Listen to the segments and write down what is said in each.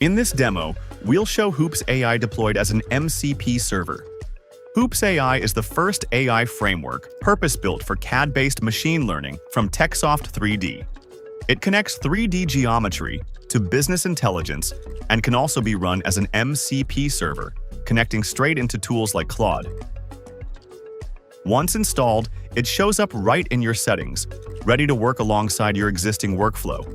In this demo, we'll show Hoops AI deployed as an MCP server. Hoops AI is the first AI framework purpose-built for CAD-based machine learning from Techsoft 3D. It connects 3D geometry to business intelligence and can also be run as an MCP server, connecting straight into tools like Claude. Once installed, it shows up right in your settings, ready to work alongside your existing workflow.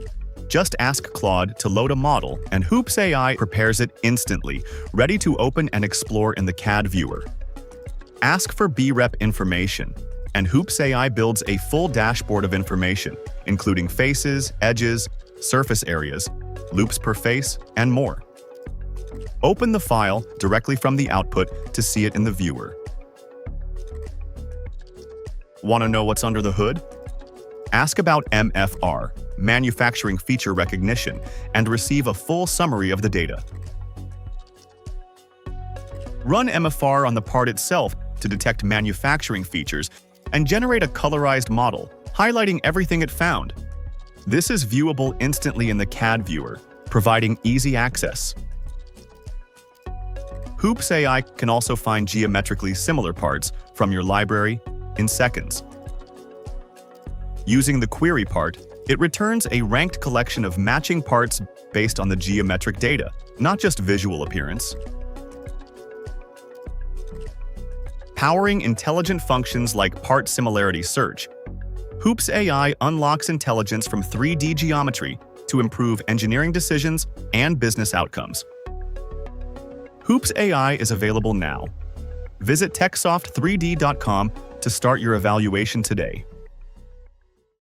Just ask Claude to load a model, and Hoops AI prepares it instantly, ready to open and explore in the CAD viewer. Ask for BREP information, and Hoops AI builds a full dashboard of information, including faces, edges, surface areas, loops per face, and more. Open the file directly from the output to see it in the viewer. Want to know what's under the hood? Ask about MFR, manufacturing feature recognition, and receive a full summary of the data. Run MFR on the part itself to detect manufacturing features and generate a colorized model, highlighting everything it found. This is viewable instantly in the CAD viewer, providing easy access. Hoops AI can also find geometrically similar parts from your library in seconds. Using the query part, it returns a ranked collection of matching parts based on the geometric data, not just visual appearance. Powering intelligent functions like part similarity search, Hoops AI unlocks intelligence from 3D geometry to improve engineering decisions and business outcomes. Hoops AI is available now. Visit techsoft3d.com to start your evaluation today.